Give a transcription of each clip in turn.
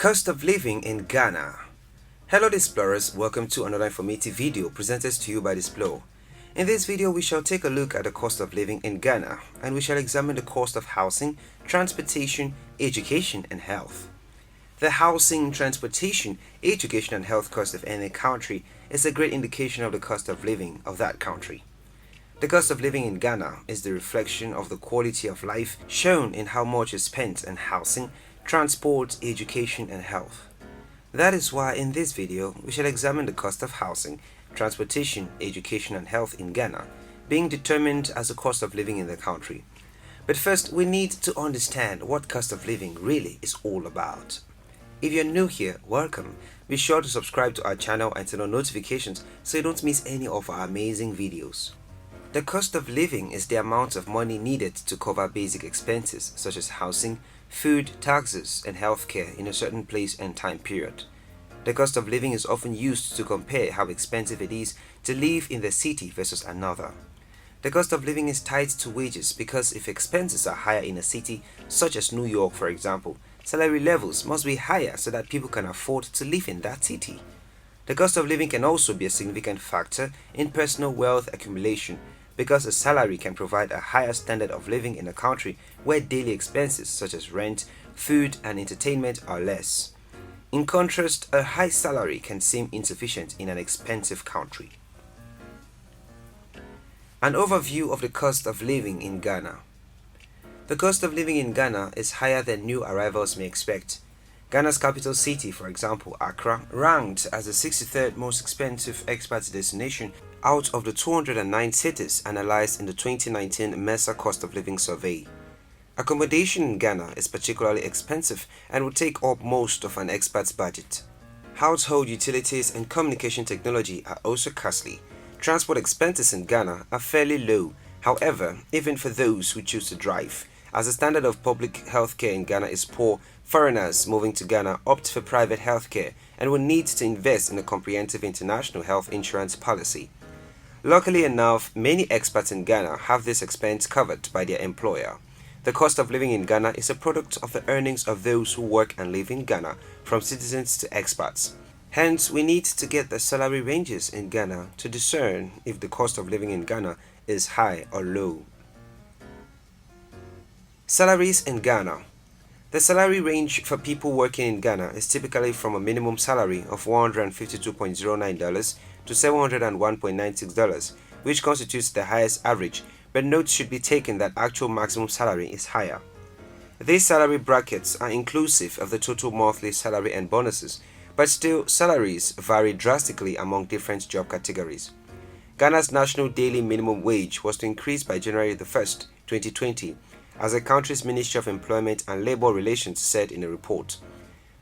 Cost of living in Ghana. Hello Displorers, welcome to another informative video presented to you by Displore. In this video, we shall take a look at the cost of living in Ghana, and we shall examine the cost of housing, transportation, education, and health. The housing, transportation, education, and health cost of any country is a great indication of the cost of living of that country. The cost of living in Ghana is the reflection of the quality of life shown in how much is spent on housing, transport, education, and health. That is why in this video, we shall examine the cost of housing, transportation, education, and health in Ghana, being determined as the cost of living in the country. But first, we need to understand what cost of living really is all about. If you're new here, welcome. Be sure to subscribe to our channel and turn on notifications so you don't miss any of our amazing videos. The cost of living is the amount of money needed to cover basic expenses such as housing, food, taxes, and healthcare in a certain place and time period. The cost of living is often used to compare how expensive it is to live in the city versus another. The cost of living is tied to wages because if expenses are higher in a city, such as New York for example, salary levels must be higher so that people can afford to live in that city. The cost of living can also be a significant factor in personal wealth accumulation because a salary can provide a higher standard of living in a country where daily expenses such as rent, food, and entertainment are less. In contrast, a high salary can seem insufficient in an expensive country. An overview of the cost of living in Ghana. The cost of living in Ghana is higher than new arrivals may expect. Ghana's capital city, for example, Accra, ranked as the 63rd most expensive expat destination out of the 209 cities analyzed in the 2019 MESA Cost of Living Survey. Accommodation in Ghana is particularly expensive and will take up most of an expat's budget. Household utilities and communication technology are also costly. Transport expenses in Ghana are fairly low, however, even for those who choose to drive. As the standard of public healthcare in Ghana is poor, foreigners moving to Ghana opt for private healthcare and will need to invest in a comprehensive international health insurance policy. Luckily enough, many expats in Ghana have this expense covered by their employer. The cost of living in Ghana is a product of the earnings of those who work and live in Ghana, from citizens to expats. Hence, we need to get the salary ranges in Ghana to discern if the cost of living in Ghana is high or low. Salaries in Ghana. The salary range for people working in Ghana is typically from a minimum salary of $152.09 to $701.96, which constitutes the highest average, but note should be taken that actual maximum salary is higher. These salary brackets are inclusive of the total monthly salary and bonuses, but still salaries vary drastically among different job categories. Ghana's national daily minimum wage was to increase by January 1st, 2020, as the country's Ministry of Employment and Labor Relations said in a report.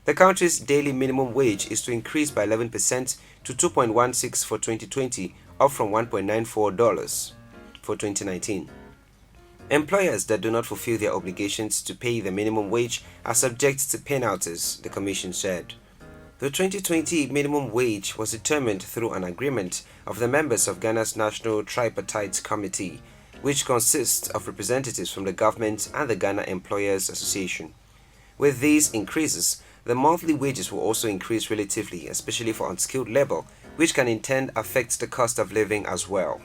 The country's daily minimum wage is to increase by 11% to $2.16 for 2020, up from $1.94 for 2019. Employers that do not fulfill their obligations to pay the minimum wage are subject to penalties, the Commission said. The 2020 minimum wage was determined through an agreement of the members of Ghana's National Tripartite Committee, which consists of representatives from the government and the Ghana Employers Association. With these increases, the monthly wages will also increase relatively, especially for unskilled labor, which can in turn affect the cost of living as well.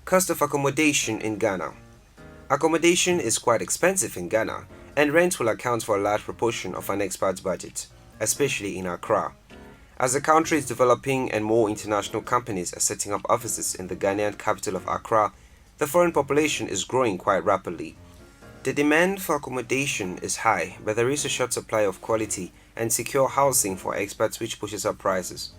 Cost of accommodation in Ghana. Accommodation is quite expensive in Ghana, and rent will account for a large proportion of an expat's budget, especially in Accra. As the country is developing and more international companies are setting up offices in the Ghanaian capital of Accra, the foreign population is growing quite rapidly. The demand for accommodation is high, but there is a short supply of quality and secure housing for expats, which pushes up prices.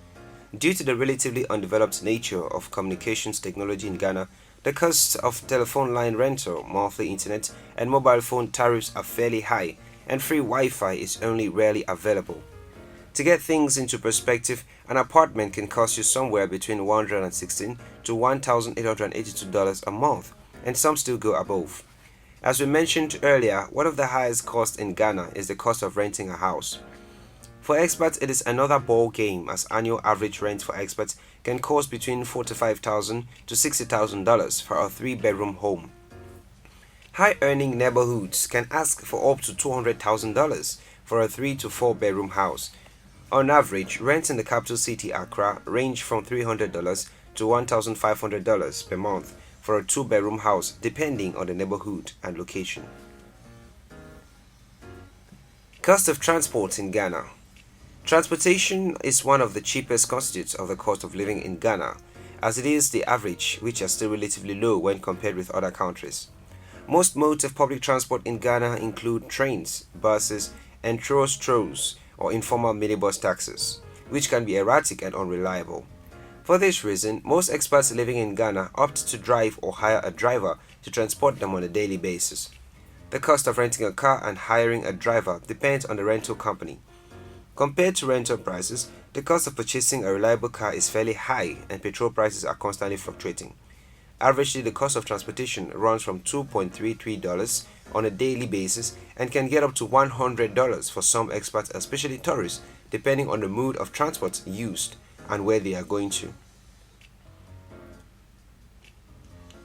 Due to the relatively undeveloped nature of communications technology in Ghana, the costs of telephone line rental, monthly internet, and mobile phone tariffs are fairly high, and free Wi-Fi is only rarely available. To get things into perspective, an apartment can cost you somewhere between $116 to $1,882 a month, and some still go above. As we mentioned earlier, one of the highest costs in Ghana is the cost of renting a house. For expats, it is another ball game, as annual average rent for expats can cost between $45,000 to $60,000 for a 3-bedroom home. High-earning neighborhoods can ask for up to $200,000 for a 3 to 4 bedroom house. On average, rents in the capital city Accra range from $300 to $1,500 per month for a 2-bedroom house, depending on the neighborhood and location. Cost of transport in Ghana. Transportation is one of the cheapest constituents of the cost of living in Ghana, as it is the average, which is still relatively low when compared with other countries. Most modes of public transport in Ghana include trains, buses, and trolls or informal minibus taxis, which can be erratic and unreliable. For this reason, most expats living in Ghana opt to drive or hire a driver to transport them on a daily basis. The cost of renting a car and hiring a driver depends on the rental company. Compared to rental prices, the cost of purchasing a reliable car is fairly high and petrol prices are constantly fluctuating. Averagely, the cost of transportation runs from $2.33 on a daily basis and can get up to $100 for some expats, especially tourists, depending on the mode of transport used and where they are going to.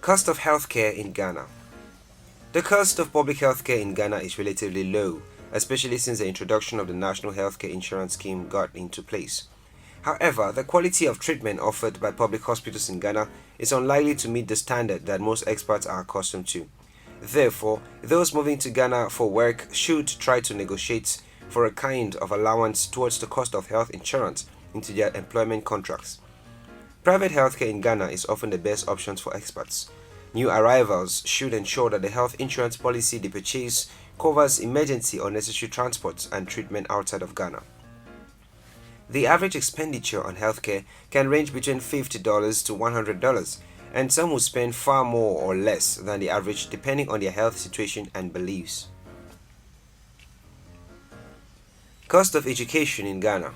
Cost of healthcare in Ghana. The cost of public healthcare in Ghana is relatively low, especially since the introduction of the National Healthcare Insurance Scheme got into place. However, the quality of treatment offered by public hospitals in Ghana is unlikely to meet the standard that most experts are accustomed to. Therefore, those moving to Ghana for work should try to negotiate for a kind of allowance towards the cost of health insurance into their employment contracts. Private healthcare in Ghana is often the best option for expats. New arrivals should ensure that the health insurance policy they purchase covers emergency or necessary transport and treatment outside of Ghana. The average expenditure on healthcare can range between $50 to $100, and some will spend far more or less than the average depending on their health situation and beliefs. Cost of education in Ghana.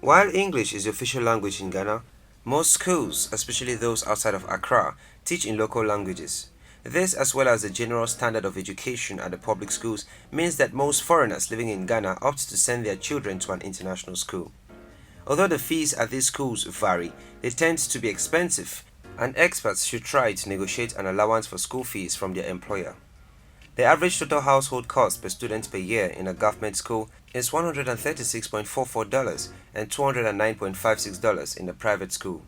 While English is the official language in Ghana, most schools, especially those outside of Accra, teach in local languages. This, as well as the general standard of education at the public schools, means that most foreigners living in Ghana opt to send their children to an international school. Although the fees at these schools vary, they tend to be expensive, and experts should try to negotiate an allowance for school fees from their employer. The average total household cost per student per year in a government school is $136.44 and $209.56 in a private school.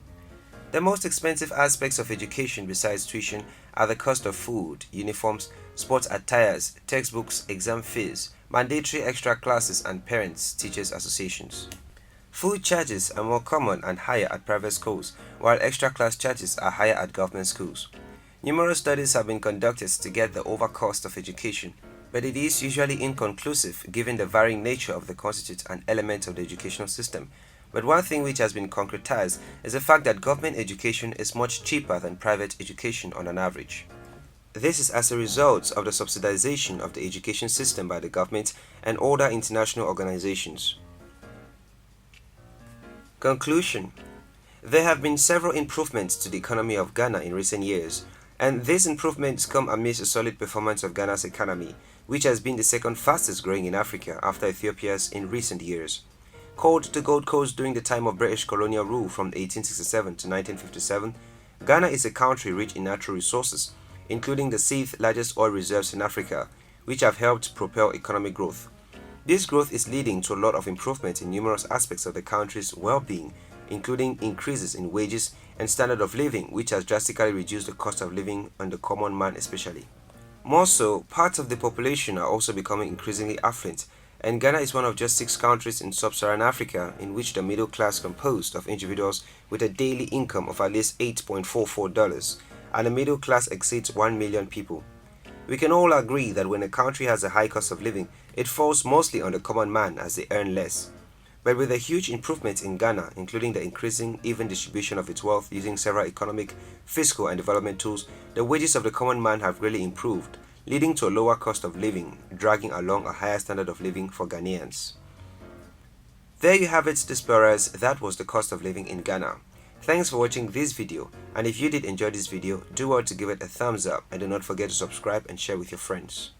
The most expensive aspects of education besides tuition are the cost of food, uniforms, sports attires, textbooks, exam fees, mandatory extra classes, and parents-teachers associations. Food charges are more common and higher at private schools, while extra class charges are higher at government schools. Numerous studies have been conducted to get the over cost of education, but it is usually inconclusive given the varying nature of the constituents and elements of the educational system. But one thing which has been concretized is the fact that government education is much cheaper than private education on an average. This is as a result of the subsidization of the education system by the government and other international organizations. Conclusion. There have been several improvements to the economy of Ghana in recent years, and these improvements come amidst a solid performance of Ghana's economy, which has been the second fastest growing in Africa after Ethiopia's in recent years. Called the Gold Coast during the time of British colonial rule from 1867 to 1957, Ghana is a country rich in natural resources, including the 6th largest oil reserves in Africa, which have helped propel economic growth. This growth is leading to a lot of improvement in numerous aspects of the country's well-being, including increases in wages and standard of living, which has drastically reduced the cost of living on the common man especially. More so, parts of the population are also becoming increasingly affluent, and Ghana is one of just 6 countries in sub-Saharan Africa in which the middle class composed of individuals with a daily income of at least $8.44, and the middle class exceeds 1 million people. We can all agree that when a country has a high cost of living, it falls mostly on the common man as they earn less. But with the huge improvements in Ghana, including the increasing even distribution of its wealth using several economic, fiscal, and development tools, the wages of the common man have really improved, leading to a lower cost of living, dragging along a higher standard of living for Ghanaians. There you have it, Displorers. That was the cost of living in Ghana. Thanks for watching this video, and if you did enjoy this video, do well to give it a thumbs up and do not forget to subscribe and share with your friends.